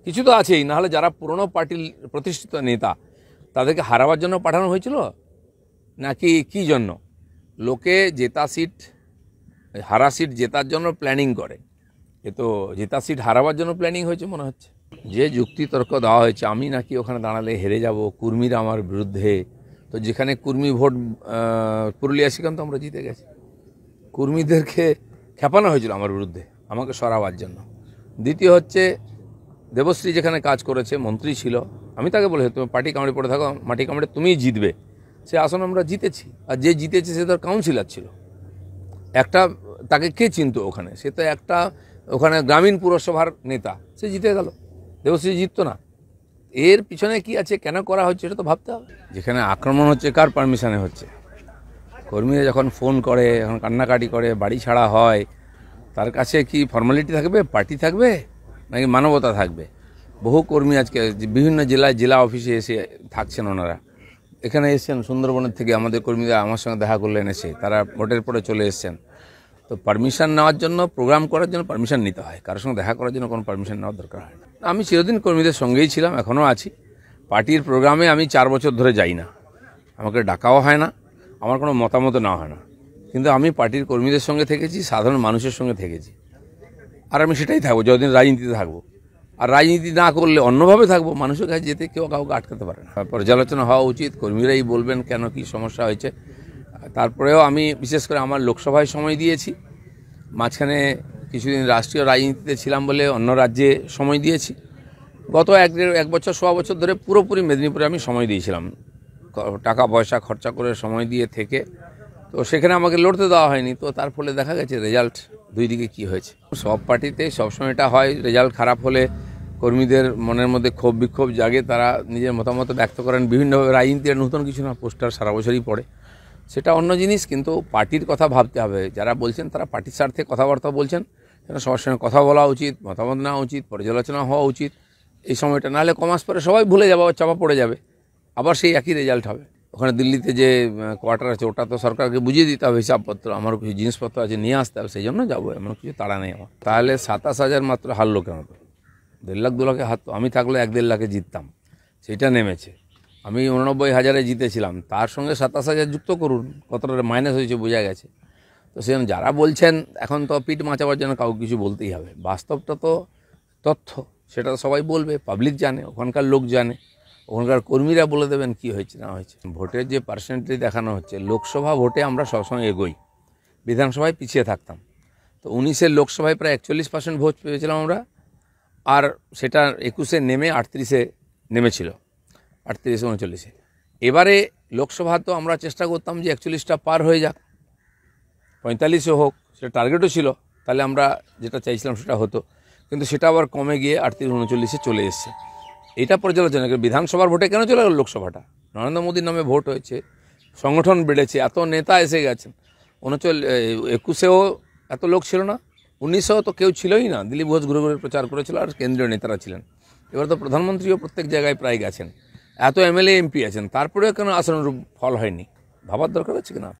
কিছু তো আছেই, নাহলে যারা পুরনো পার্টির প্রতিষ্ঠিত নেতা তাদেরকে হারাবার জন্য পাঠানো হয়েছিল নাকি কি জন্য? লোকে জেতা সিট হারা সিট জেতার জন্য প্ল্যানিং করে, এ তো জেতা সিট হারাবার জন্য প্ল্যানিং হয়েছে মনে হচ্ছে। যে যুক্তি তর্ক দেওয়া হয়েছে আমি নাকি ওখানে দাঁড়ালে হেরে যাব, কুর্মীরা আমার বিরুদ্ধে, তো যেখানে কুর্মী ভোট পুরুলিয়া সেখানে তো আমরা জিতে গেছি। কুর্মীদেরকে খেপানো হয়েছিল আমার বিরুদ্ধে আমাকে সরাবার জন্য। দ্বিতীয় হচ্ছে দেবশ্রী যেখানে কাজ করেছে, মন্ত্রী ছিল, আমি তাকে বলেছি তুমি পার্টি কামড়ে পড়ে থাকো, মাটি কামড়ে তুমিই জিতবে। সে আসন আমরা জিতেছি, আর যে জিতেছে সে তার কাউন্সিলর ছিল। একটা তাকে কে চিনত ওখানে? সে তো একটা ওখানে গ্রামীণ পুরসভার নেতা, সে জিতে গেল, দেবশ্রী জিততো না। এর পিছনে কি আছে, কেন করা হচ্ছে, এটা তো ভাবতে হবে। যেখানে আক্রমণ হচ্ছে কার পারমিশনে হচ্ছে? কর্মীরা যখন ফোন করে, যখন কান্নাকাটি করে, বাড়ি ছাড়া হয়, তার কাছে কি ফর্মালিটি থাকবে, পার্টি থাকবে, নাকি মানবতা থাকবে? বহু কর্মী আজকে বিভিন্ন জেলায় জেলা অফিসে এসে থাকছেন, ওনারা এখানে এসছেন সুন্দরবনের থেকে, আমাদের কর্মীরা আমার সঙ্গে দেখা করলেন এসে, তারা ভোটের পরে চলে এসছেন। তো পারমিশন নেওয়ার জন্য, প্রোগ্রাম করার জন্য পারমিশন নিতে হয়, কারোর সঙ্গে দেখা করার জন্য কোনো পারমিশন নেওয়ার দরকার হয় না। আমি চিরদিন কর্মীদের সঙ্গেই ছিলাম, এখনও আছি। পার্টির প্রোগ্রামে আমি 4 বছর ধরে যাই না, আমাকে ডাকাও হয় না, আমার কোনো মতামত নেওয়া হয় না, কিন্তু আমি পার্টির কর্মীদের সঙ্গে থেকেছি, সাধারণ মানুষের সঙ্গে থেকেছি, আর আমি সেটাই থাকবো যতদিন রাজনীতিতে থাকবো। আর রাজনীতি না করলে অন্যভাবে থাকবো, মানুষের কাছে যেতে কেউ কাউকে আটকাতে পারে না। পর্যালোচনা হওয়া উচিত, কর্মীরাই বলবেন কেন কি সমস্যা হয়েছে। তারপরেও আমি বিশেষ করে আমার লোকসভায় সময় দিয়েছি, মাঝখানে কিছুদিন রাষ্ট্রীয় রাজনীতিতে ছিলাম বলে অন্য রাজ্যে সময় দিয়েছি। গত 1 বছর 1.25 বছর ধরে পুরোপুরি মেদিনীপুরে আমি সময় দিয়েছিলাম, টাকা পয়সা খরচা করে সময় দিয়ে থেকে। তো সেখানে আমাকে লড়তে দেওয়া হয়নি, তো তার ফলে দেখা গেছে রেজাল্ট দুই দিকে কী হয়েছে। সব পার্টিতে সবসময় এটা হয়, রেজাল্ট খারাপ হলে কর্মীদের মনের মধ্যে ক্ষোভ বিক্ষোভ জাগে, তারা নিজের মতামত ব্যক্ত করেন বিভিন্নভাবে। রাজনীতির নতুন কিছু না, পোস্টার সারা বছরই পড়ে, সেটা অন্য জিনিস। কিন্তু পার্টির কথা ভাবতে হবে, যারা বলছেন তারা পার্টির স্বার্থে কথাবার্তা বলছেন, সবার সঙ্গে কথা বলা উচিত, মতামত নেওয়া উচিত, পর্যালোচনা হওয়া উচিত এই সময়টা। নাহলে কমাস পরে সবাই ভুলে যাবে, চাপা পড়ে যাবে, আবার সেই একই রেজাল্ট হবে। ওখানে দিল্লিতে যে কোয়ার্টার আছে ওটা তো সরকারকে বুঝিয়ে দিতে হবে, হিসাবপত্র, আমারও কিছু জিনিসপত্র আছে নিয়ে আসতে হবে, সেই জন্য যাবো, এমন কিছু তাড়া নেই আমার। তাহলে 27,000 মাত্র হারলো কেন? তো 1.5 লাখ 2 লাখে হারতো, আমি থাকলে 1-1.5 লাখে জিততাম, সেটা নেমেছে। আমি 89,000-এ জিতেছিলাম, তার সঙ্গে 27,000 যুক্ত করুন, কতটা মাইনাস হয়েছে বোঝা গেছে। তো সেজন্য যারা বলছেন এখন তো পিঠ বাঁচাবার জন্য কাউকে কিছু বলতেই হবে, বাস্তবটা তো তথ্য, সেটা তো সবাই বলবে, পাবলিক জানে, ওখানকার লোক জানে, ওখানকার কর্মীরা বলে দেবেন কি হয়েছে না হয়েছে। ভোটের যে পার্সেন্টেজ দেখানো হচ্ছে, লোকসভা ভোটে আমরা সবসময় এগোই, বিধানসভায় পিছিয়ে থাকতাম। তো 19-এর লোকসভায় প্রায় 41% ভোট পেয়েছিলাম আমরা, আর সেটা 21-এ নেমে 38-এ নেমেছিল, 38-39-এ। এবারে লোকসভা তো আমরা চেষ্টা করতাম যে 41টা পার হয়ে যাক, 45-এ হোক, সেটা টার্গেটও ছিল, তাহলে আমরা যেটা চাইছিলাম সেটা হতো। কিন্তু সেটা আবার কমে গিয়ে 38-39-এ চলে এসছে। এটা পর্যালোচনা করে বিধানসভার ভোটে কেন চলে গেল লোকসভাটা? নরেন্দ্র মোদীর নামে ভোট হয়েছে, সংগঠন বেড়েছে, এত নেতা এসে গেছেন। 21-এও এত লোক ছিল না, 19-এও তো কেউ ছিলই না, দিলীপ ঘোষ ঘুরে ঘুরে প্রচার করেছিল, আর কেন্দ্রীয় নেতারা ছিলেন। এবার তো প্রধানমন্ত্রীও প্রত্যেক জায়গায় প্রায় গেছেন, এত MLA MP আছেন, তারপরেও কেন আশানুরূপ ফল হয়নি? ভাবার দরকার আছে কিনা?